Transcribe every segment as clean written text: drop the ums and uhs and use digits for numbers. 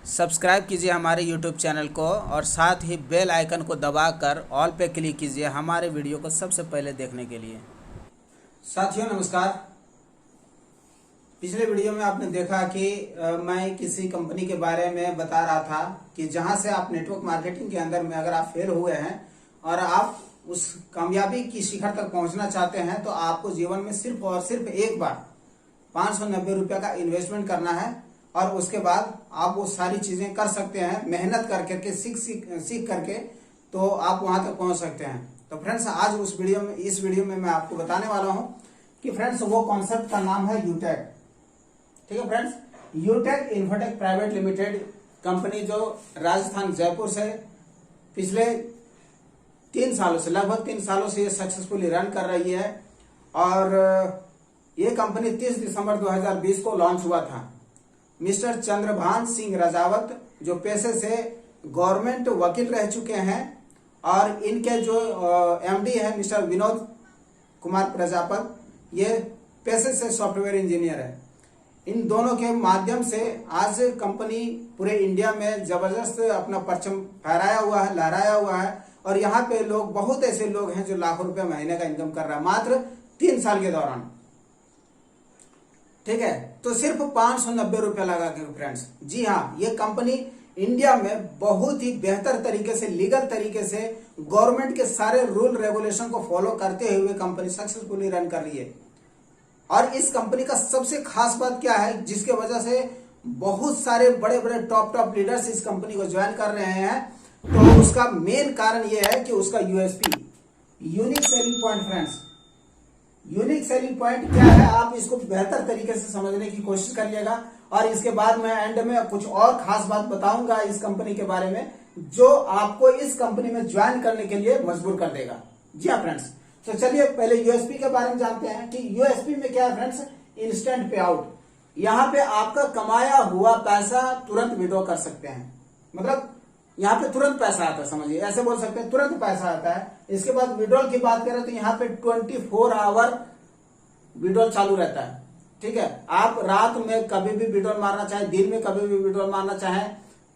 Subscribe कीजिए हमारे YouTube channel को और साथ ही बेल आइकन को दबाकर ऑल पे क्लिक कीजिए हमारे वीडियो को सबसे पहले देखने के लिए। साथियों नमस्कार। पिछले वीडियो में आपने देखा कि मैं किसी कंपनी के बारे में बता रहा था कि जहां से आप नेटवर्क मार्केटिंग के अंदर में अगर आप फेल हुए हैं और आप उस कामयाबी की शिखर तक पहुंचना चाहते हैं तो आपको जीवन में सिर्फ और सिर्फ एक बार 590 रुपये का इन्वेस्टमेंट करना है और उसके बाद आप वो सारी चीजें कर सकते हैं। मेहनत करके सीख करके तो आप वहां तक पहुंच सकते हैं। तो फ्रेंड्स आज इस वीडियो में मैं आपको बताने वाला हूं कि फ्रेंड्स वो कॉन्सेप्ट का नाम है यूटेक। ठीक है friends, यूटेक infotech private limited company जो राजस्थान जयपुर से पिछले 3 सालों से लगभग 3 सालों से ये सक्सेसफुली रन कर रही है और ये कंपनी 30 दिसंबर 2020 को लॉन्च हुआ था। मिस्टर चंद्रभान सिंह राजावत जो पेशे से गवर्नमेंट वकील रह चुके हैं और इनके जो एमडी है मिस्टर विनोद कुमार प्रजापत ये पेशे से सॉफ्टवेयर इंजीनियर है। इन दोनों के माध्यम से आज कंपनी पूरे इंडिया में जबरदस्त अपना परचम फहराया हुआ है, लहराया हुआ है और यहाँ पे लोग बहुत ऐसे लोग हैं जो लाखों रुपए महीने का इनकम कर रहा है मात्र 3 साल के दौरान। ठीक है, तो सिर्फ 590 रुपये लगा के फ्रेंड्स। जी हाँ, ये कंपनी इंडिया में बहुत ही बेहतर तरीके से लीगल तरीके से गवर्नमेंट के सारे रूल रेगुलेशन को फॉलो करते हुए कंपनी सक्सेसफुली रन कर रही है। और इस कंपनी का सबसे खास बात क्या है जिसके वजह से बहुत सारे बड़े बड़े टॉप लीडर्स इस कंपनी को ज्वाइन कर रहे हैं, तो उसका मेन कारण यह है कि उसका USP unique selling point. Friends unique selling point क्या है आप इसको बेहतर तरीके से समझने की कोशिश करिएगा और इसके बाद मैं एंड में कुछ और खास बात बताऊंगा इस कंपनी के बारे में जो आपको इस कंपनी में ज्वाइन करने के लिए मजबूर कर देगा। जी हाँ फ्रेंड्स, तो चलिए पहले यूएसपी के बारे में जानते हैं कि यूएसपी में क्या है फ्रेंड्स। इंस्टेंट पे आउट, यहाँ पे आपका कमाया हुआ पैसा तुरंत विड्रॉ कर सकते हैं। मतलब यहाँ पे तुरंत पैसा आता है, समझिए ऐसे बोल सकते हैं तुरंत पैसा आता है। इसके बाद विड्रॉल की बात करें तो यहाँ पे 24 आवर विड्रॉल चालू रहता है। ठीक है, आप रात में कभी भी विड्रॉल मारना चाहे, दिन में कभी भी विड्रॉल मारना चाहे,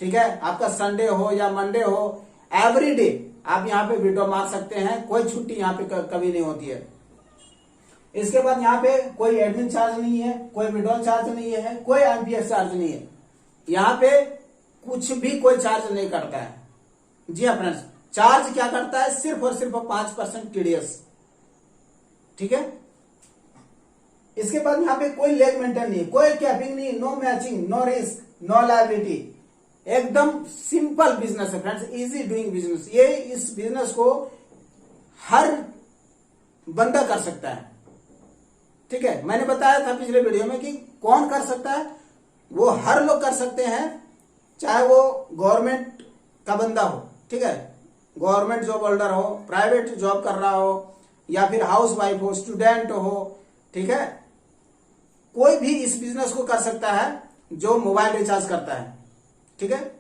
ठीक है, आपका संडे हो या मंडे हो, एवरी डे आप यहाँ पे विड्रॉ मार सकते हैं। कोई छुट्टी यहाँ पे कभी नहीं होती है। इसके बाद यहाँ पे कोई एडमिन चार्ज नहीं है, कोई विड्रॉल चार्ज नहीं है, कोई आईपीएस चार्ज नहीं है। यहाँ पे कुछ भी कोई चार्ज नहीं करता है। जी हाँ फ्रेंड्स, चार्ज क्या करता है सिर्फ और सिर्फ 5% टीडीएस। ठीक है, इसके बाद यहाँ पे कोई लेग मेंटेन नहीं, कोई कैपिंग नहीं, no matching, no risk, no liability. एकदम सिंपल बिजनेस है फ्रेंड्स, इजी डूइंग बिजनेस। ये इस बिजनेस को हर बंदा कर सकता है। ठीक है, मैंने बताया था पिछले वीडियो में कि कौन कर सकता है, वो हर लोग कर सकते हैं, चाहे वो गवर्नमेंट का बंदा हो, ठीक है, गवर्नमेंट जॉब होल्डर हो, प्राइवेट जॉब कर रहा हो या फिर हाउस वाइफ हो, स्टूडेंट हो। ठीक है, कोई भी इस बिजनेस को कर सकता है जो मोबाइल रिचार्ज करता है, ठीक है,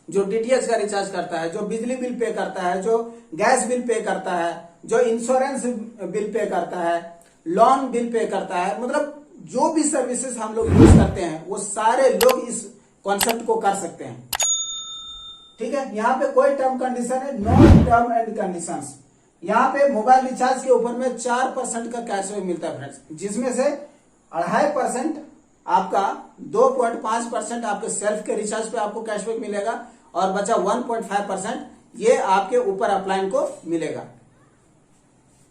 जो डीटीएच का रिचार्ज करता है, जो बिजली बिल पे करता है, जो गैस बिल पे करता है, जो इंश्योरेंस बिल पे करता है, लोन बिल पे करता है। मतलब जो भी सर्विसेज हम लोग यूज करते हैं वो सारे लोग इस कॉन्सेप्ट को कर सकते हैं। ठीक है, यहाँ पे कोई टर्म कंडीशन है, नो टर्म एंड कंडीशंस। यहाँ पे मोबाइल रिचार्ज के ऊपर में 4% का कैशबैक मिलता है फ्रेंड्स, जिसमें से 2.5% आपका 2.5% आपके सेल्फ के रिचार्ज पे आपको कैशबैक मिलेगा और बचा 1.5% ये आपके ऊपर अपलाइन को मिलेगा।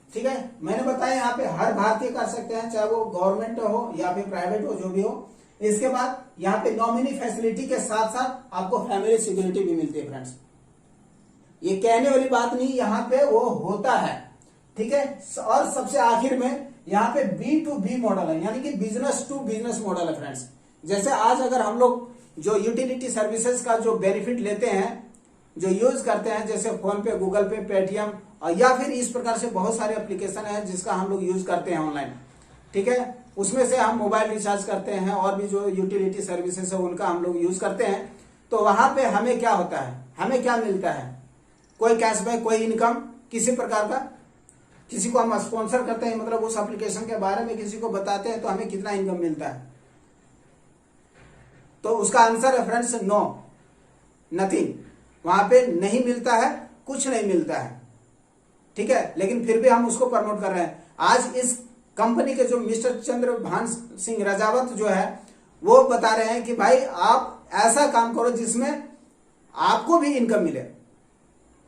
ठीक है, मैंने बताया यहाँ पे हर भारतीय कर सकते हैं, चाहे वो गवर्नमेंट हो या फिर प्राइवेट हो, जो भी हो। इसके बाद यहाँ पे नॉमिनी फैसिलिटी के साथ साथ आपको फैमिली सिक्योरिटी भी मिलती है फ्रेंड्स। ये कहने वाली बात नहीं, यहाँ पे वो होता है। ठीक है, और सबसे आखिर में यहाँ पे B2B मॉडल है, यानी कि बिजनेस टू बिजनेस मॉडल है फ्रेंड्स। जैसे आज अगर हम लोग जो यूटिलिटी सर्विसेज का जो बेनिफिट लेते हैं, जो यूज करते हैं, जैसे फोन पे, गूगल पे, पेटीएम या फिर इस प्रकार से बहुत सारे एप्लीकेशन है जिसका हम लोग यूज करते हैं ऑनलाइन। ठीक है, उसमें से हम मोबाइल रिचार्ज करते हैं और भी जो यूटिलिटी सर्विसेज है उनका हम लोग यूज करते हैं। तो वहां पे हमें क्या होता है, हमें क्या मिलता है, कोई कैशबैक, कोई इनकम किसी प्रकार का। किसी को हम स्पॉन्सर करते हैं, मतलब उस एप्लीकेशन के बारे में किसी को बताते हैं तो हमें कितना इनकम मिलता है। तो उसका आंसर है फ्रेंड्स नो, नथिंग। वहां पे नहीं मिलता है, कुछ नहीं मिलता है, ठीक है। लेकिन फिर भी हम उसको प्रमोट कर रहे हैं। आज इस कंपनी के जो मिस्टर चंद्रभान सिंह रजावत जो है वो बता रहे हैं कि भाई आप ऐसा काम करो जिसमें आपको भी इनकम मिले।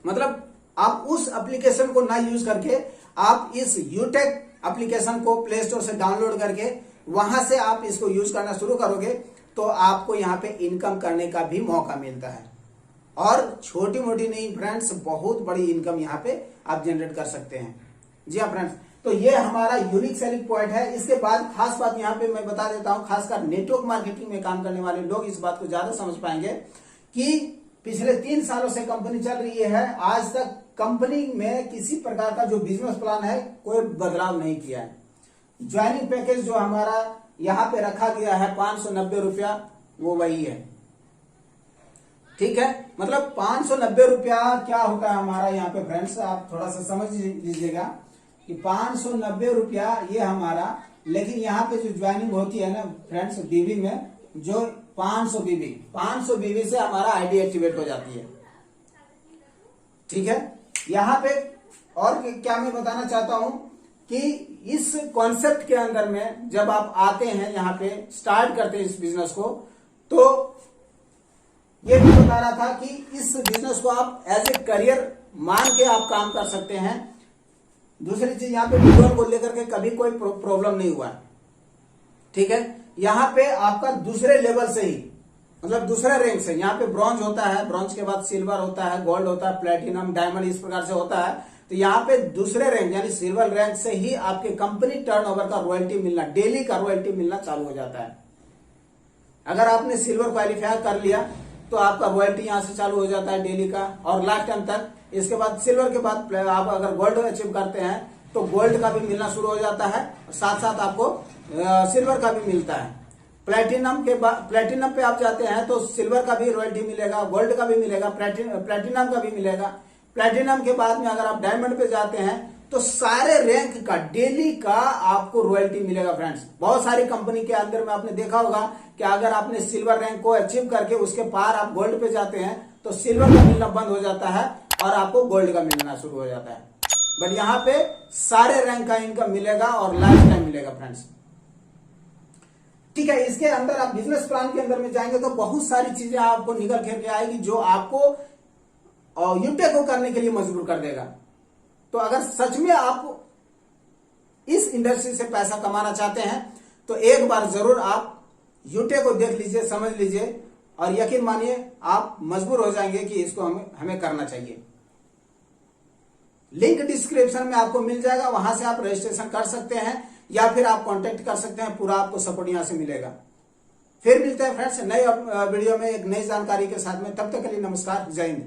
मतलब आप उस एप्लीकेशन को ना यूज करके आप इस यूटेक एप्लीकेशन को प्ले स्टोर से डाउनलोड करके वहां से आप इसको यूज करना शुरू करोगे तो आपको यहाँ पे इनकम करने का भी मौका मिलता है। और छोटी मोटी नहीं फ्रेंड्स, बहुत बड़ी इनकम यहाँ पे आप जनरेट कर सकते हैं। जी हाँ फ्रेंड्स, तो ये हमारा यूनिक सेलिंग पॉइंट है। इसके बाद खास बात यहाँ पे मैं बता देता हूँ, खासकर नेटवर्क मार्केटिंग में काम करने वाले लोग इस बात को ज्यादा समझ पाएंगे कि पिछले 3 सालों से कंपनी चल रही है, आज तक कंपनी में किसी प्रकार का जो बिजनेस प्लान है कोई बदलाव नहीं किया है। ज्वाइनिंग पैकेज जो हमारा यहाँ पे रखा गया है 590 रुपया, वो वही है, ठीक है। मतलब 590 रुपया क्या होता है हमारा यहाँ पे फ्रेंड्स, आप थोड़ा सा समझ लीजिएगा कि 590 रुपया ये हमारा, लेकिन यहाँ पे जो ज्वाइनिंग होती है ना फ्रेंड्स बीबी में, जो 500 बीबी से हमारा आईडी एक्टिवेट हो जाती है, ठीक है। यहाँ पे और क्या मैं बताना चाहता हूं कि इस कॉन्सेप्ट के अंदर में जब आप आते हैं यहाँ पे स्टार्ट करते हैं इस बिजनेस को, तो ये भी बता रहा था कि इस बिजनेस को आप एज ए करियर मान के आप काम कर सकते हैं। दूसरी चीज यहाँ पे लोन को लेकर के कभी कोई प्रॉब्लम नहीं हुआ, ठीक है। यहाँ पे आपका दूसरे लेवल से ही, मतलब दूसरे रैंक से, यहाँ पे ब्रॉन्ज होता है, ब्रॉन्ज के बाद सिल्वर होता है, गोल्ड होता है, प्लेटिनम, डायमंड, इस प्रकार से होता है। तो यहाँ पे दूसरे रैंक यानी सिल्वर रैंक से ही आपके कंपनी टर्नओवर का रॉयल्टी मिलना, डेली का रॉयल्टी मिलना चालू हो जाता है। अगर आपने सिल्वर क्वालिफाई कर लिया तो आपका रॉयल्टी यहाँ से चालू हो जाता है डेली का और लाइफ टाइम तक। इसके बाद सिल्वर के बाद आप अगर गोल्ड अचीव करते हैं तो गोल्ड का भी मिलना शुरू हो जाता है, साथ साथ आपको सिल्वर का भी मिलता है। प्लेटिनम के बाद, प्लेटिनम पे आप जाते हैं तो सिल्वर का भी रॉयल्टी मिलेगा, गोल्ड का भी मिलेगा, प्लेटिनम का भी मिलेगा। प्लेटिनम के बाद में अगर आप डायमंड पे जाते हैं तो सारे रैंक का डेली का आपको रॉयल्टी मिलेगा फ्रेंड्स। बहुत सारी कंपनी के अंदर में आपने देखा होगा कि अगर आपने सिल्वर रैंक को अचीव करके उसके पार आप गोल्ड पे जाते हैं तो सिल्वर का मिलना बंद हो जाता है और आपको गोल्ड का मिलना शुरू हो जाता है। बट यहाँ पे सारे रैंक का इनकम मिलेगा और लाइफ टाइम मिलेगा फ्रेंड्स, ठीक है। इसके अंदर आप बिजनेस प्लान के अंदर में जाएंगे तो बहुत सारी चीजें आपको निकल के आएगी जो आपको यूटेक को करने के लिए मजबूर कर देगा। तो अगर सच में आप इस इंडस्ट्री से पैसा कमाना चाहते हैं तो एक बार जरूर आप यूटेक को देख लीजिए, समझ लीजिए और यकीन मानिए आप मजबूर हो जाएंगे कि इसको हमें करना चाहिए। लिंक डिस्क्रिप्शन में आपको मिल जाएगा, वहां से आप रजिस्ट्रेशन कर सकते हैं या फिर आप कांटेक्ट कर सकते हैं, पूरा आपको सपोर्ट यहां से मिलेगा। फिर मिलते हैं फ्रेंड्स नए वीडियो में एक नई जानकारी के साथ में, तब तक के लिए नमस्कार, जय हिंद।